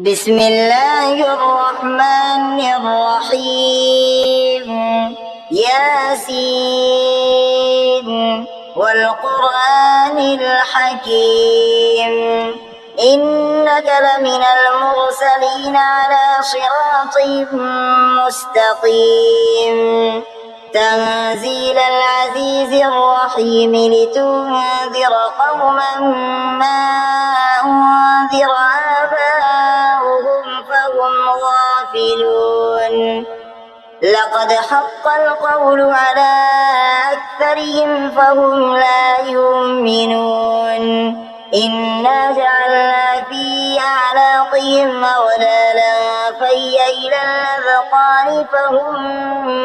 بسم الله الرحمن الرحيم. ياسين والقرآن الحكيم إنك لمن المرسلين على صراط مستقيم تنزيل العزيز الرحيم لتنذر قوما ما أنذر آباؤهم فهم غافلون. لقد حق القول على أكثرهم فهم لا يؤمنون. إنا جعلنا في أعناقهم أغلالا فهي إلى الأذقان فهم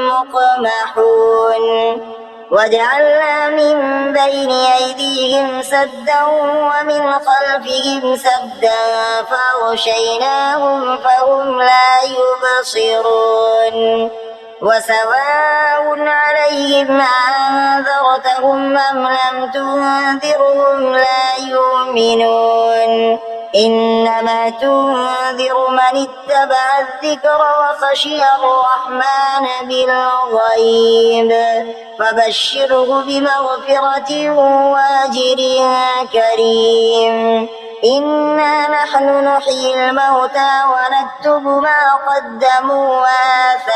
مقمحون. وجعلنا من بين أيديهم سدا ومن خلفهم سدا فأغشيناهم فهم لا يبصرون. وسواء عليهم أنذرتهم أم لم تنذرهم لا يؤمنون. إنما تنذر من اتبع الذكر وخشي الرحمن بالغيب فبشره بمغفرة وأجر كريم. إنا نحن نحيي الموتى ونكتب ما قدموا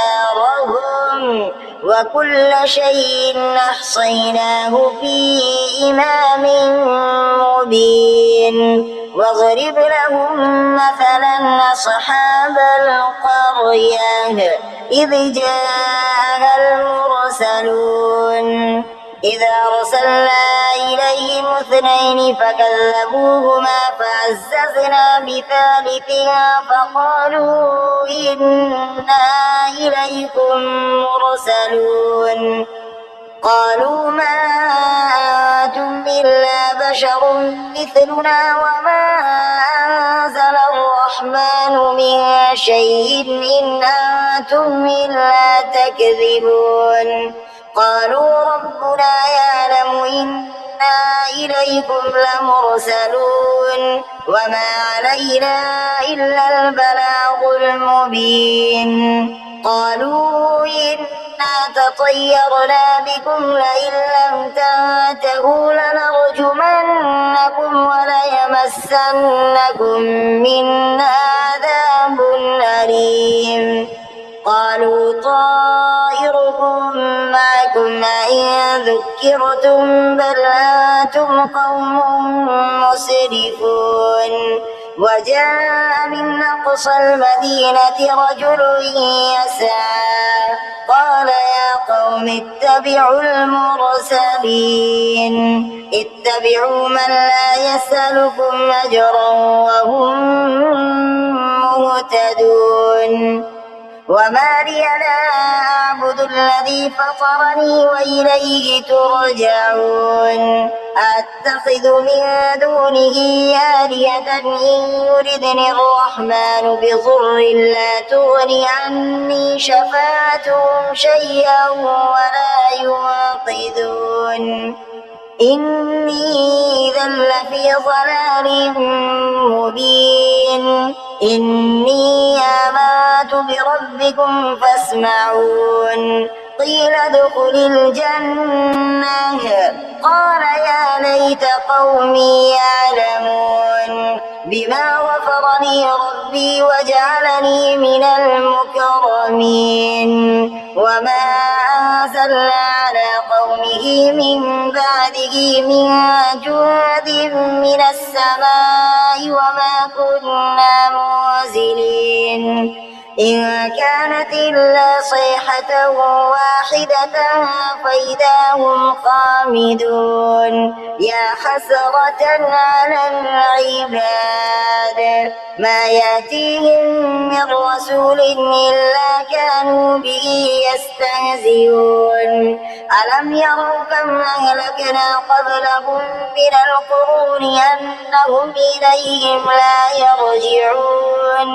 وآثارهم وكل شيء أحصيناه في إمام مبين. واضرب لهم مثلا أصحاب القرية إذ جاءها المرسلون إذ أرسلنا إليهم اثنين فكذبوهما فعززنا بثالث فقالوا إنا إليكم مرسلون. قالوا ما أنتم إلا بشر مثلنا وما أنزل الرحمن من شيء إن أنتم إلا تكذبون. قالوا ربنا يعلم إنا إليكم لمرسلون وما علينا إلا البلاغ المبين. قالوا إنا تطيرنا بكم لئن لم تنتهوا لنرجمنكم وليمسنكم منا عذاب أليم. قالوا طائركم معكم أئن ذكرتم بل أنتم قوم مسرفون. وجاء من أقصى المدينة رجل يسعى قال يا قوم اتبعوا المرسلين اتبعوا من لا يسألكم أجرا وهم مهتدون. وما لي لا أعبد الذي فطرني وإليه ترجعون. أتخذ من دونه آلهة إن يردني الرحمن بضر لا تغني عني شفاعتهم شيئا ولا ينقذون. إني إذا لفي ضلال مبين. إني آمنت بربكم فاسمعون. قيل ادخل الجنة قال يا ليت قومي يعلمون بما غفر لي ربي وجعلني من المكرمين. وما أنزلنا على قومه من بعده من جند من السماء وما كنا منزلين. إن كانت إلا صيحة واحدة فإذا هم خامدون. يا حسرة على العباد ما يأتيهم من رسول إلا كانوا به يستهزئون. ألم يروا كم أهلكنا قبلهم من القرون أنهم إليهم لا يرجعون.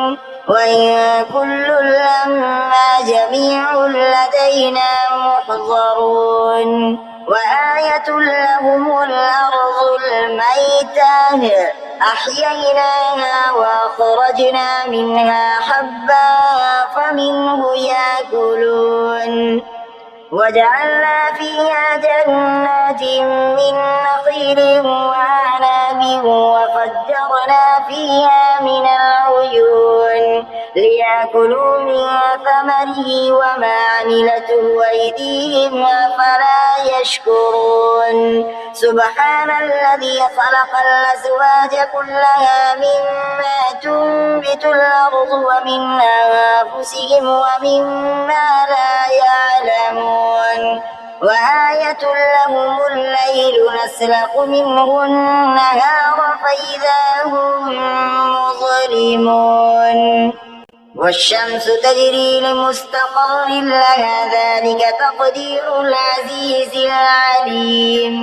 وإن كل لما جميع لدينا محضرون. وآية لهم الأرض الميتة أحييناها وأخرجنا منها حبا فمنه يأكلون وجعلنا فيها جنات من نخيل وأعناب وفجرنا فيها من العيون ليأكلوا من ثمره وما عملته أيديهم أفلا يشكرون سبحان الذي خلق الأزواج كلها مما تنبت الأرض ومن أنفسهم ومما لا يعلمون وآية لهم الليل نسلخ منه النهار فإذا هم مظلمون والشمس تجري لمستقر لها ذلك تقدير العزيز العليم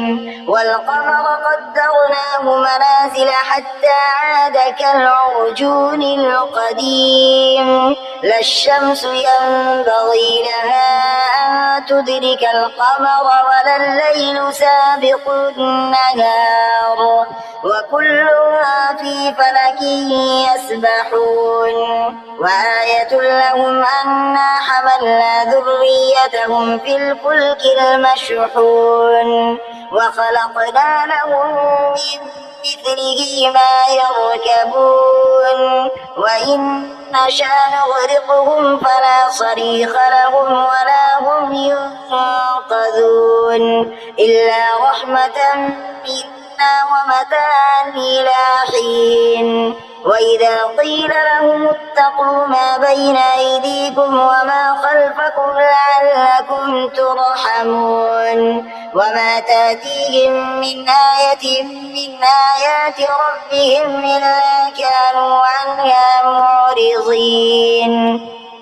والقمر قدرناه منازل حتى عاد كالعرجون القديم لا الشمس ينبغي لها أن تدرك القمر ولا الليل سابق النهار وكلها في فلك يسبحون وآية لهم أنا حملنا ذريتهم في الفلك المشحون وخلقنا لهم من مثله ما يركبون وإن نشأ نغرقهم فلا صريخ لهم ولا هم ينقذون إلا رحمة منا ومتاعا إلى حين وإذا قيل لهم اتقوا ما بين أيديكم وما خلفكم لعلكم ترحمون وما تأتيهم من آية من آيات ربهم إلا كانوا عنها معرضين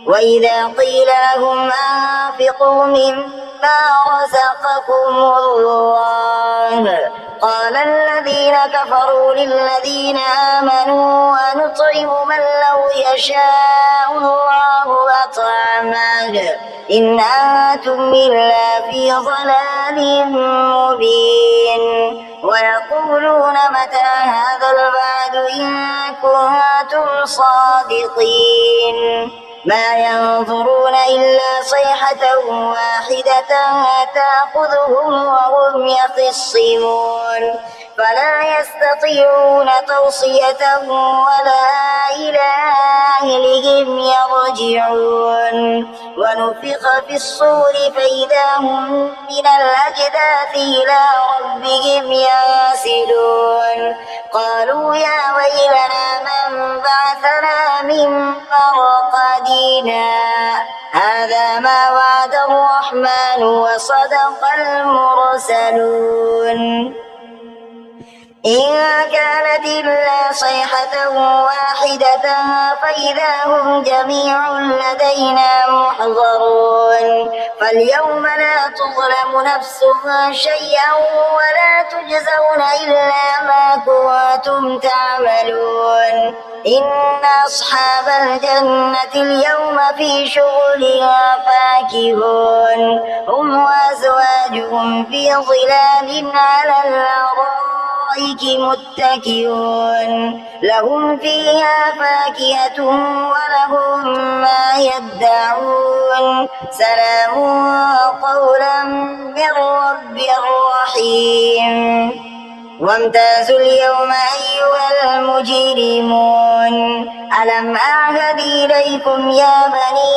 وإذا قيل لهم أنفقوا مما رزقكم الله قال الذين كفروا للذين آمنوا ونطعم من لو يشاء الله أطعمه إن أنتم إلا في ضلال مبين ويقولون متى هذا الوعد إن كنتم صادقين ما ينظرون إلا صيحة واحدة تأخذهم وهم يخصمون فلا يستطيعون توصية ولا إلى أهلهم يرجعون ونفخ في الصور فإذا هم من الأجداث إلى ربهم ينسلون قالوا يا ويلنا من بعثنا من مرقدنا هذا ما وعد الرحمن وصدق المرسلون إن كانت إلا صيحة واحدة فإذا هم جميع لدينا محضرون فاليوم لا تظلم نفس شيئا ولا تجزون إلا ما كنتم تعملون إن أصحاب الجنة اليوم في شغلها فاكهون هم وأزواجهم في ظلال على الأرائك متكئون لهم فيها فاكهة ولهم ما يدعون سلام قولا من رب رحيم وامتازوا اليوم أيها المجرمون ألم أعهد إليكم يا بني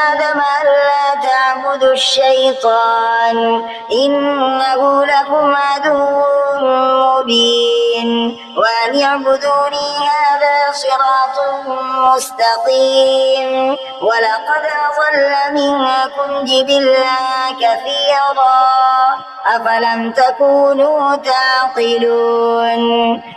آدم ألا تعبدوا الشيطان إنه لكم عدو مبين وأن اعبدوني هذا صراط مستقيم ولقد أضل منكم جبلا كثيرا أفلم تكونوا تعقلون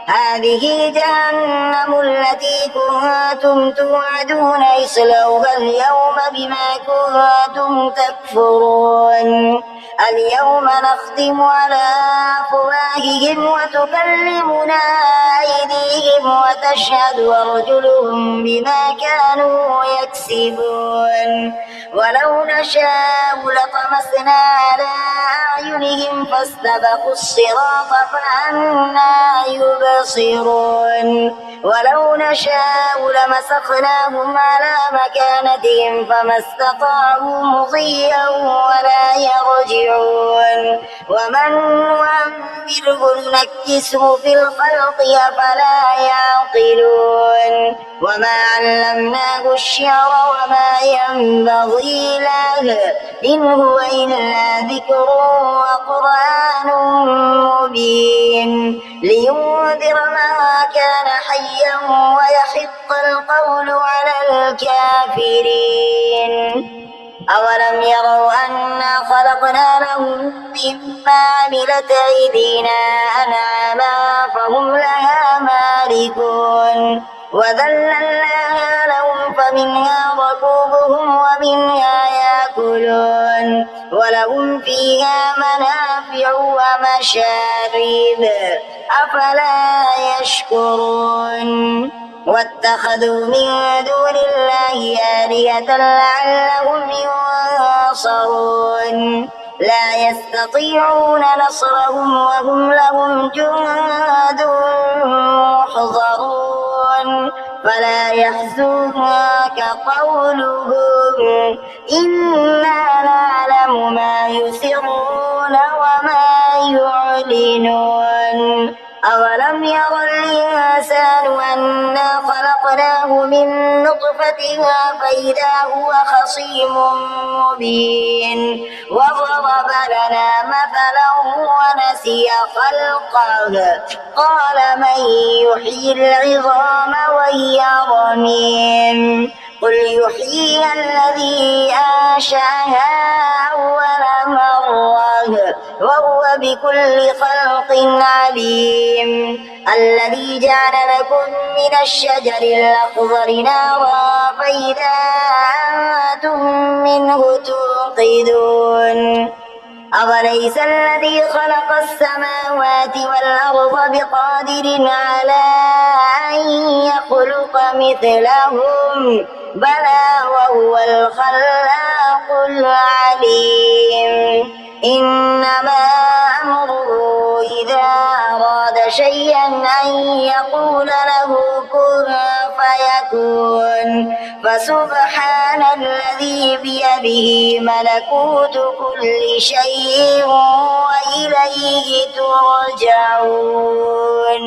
هذه جهنم التي كنتم توعدون اصلوها اليوم بما كنتم تكفرون اليوم نختم على أفواههم وتكلمنا أيديهم وتشهد أرجلهم بما كانوا يكسبون ولو نشاء لطمسنا على أعينهم فاستبقوا الصراط فأنى يبصرون ولو نشاء لمسخناهم على مكانتهم فما استطاعوا مضيا ولا يرجعون ومن نعمره ننكسه في الخلق أفلا يعقلون وما علمناه الشعر وما ينبغي له إن هو إلا ذكر وقرآن مبين لينذر من كان حيا ويحق القول على الكافرين أولم يروا أنا خلقنا لهم مما عملت أيدينا أنعاما فهم لها مالكون وذللناها لهم فمنها ركوبهم ومنها يأكلون ولهم فيها منافع ومشارب أفلا يشكرون واتخذوا من دون الله آلهة لعلهم ينصرون لا يستطيعون نصرهم وهم لهم جند محضرون فلا يحزنك قولهم إنا نعلم ما يسرون وما يعلنون أولم ير الإنسان أنا خلقناه من نطفة فإذا هو خصيم مبين وضرب لنا مثلا ونسي خلقه قال من يحيي العظام وهي رميم قل يحييها الذي أنشأها أول مرة وهو بكل خلق عليم الذي جعل لكم من الشجر الأخضر نارا فإذا أنتم منه توقدون أوليس الذي خلق السماوات والأرض بقادر على أن يخلق مثلهم بلى وهو الخلاق العليم إنما أمره إذا أراد شيئا أن يقول له كن فيكون فسبحان الذي بيده ملكوت كل شيء وإليه ترجعون.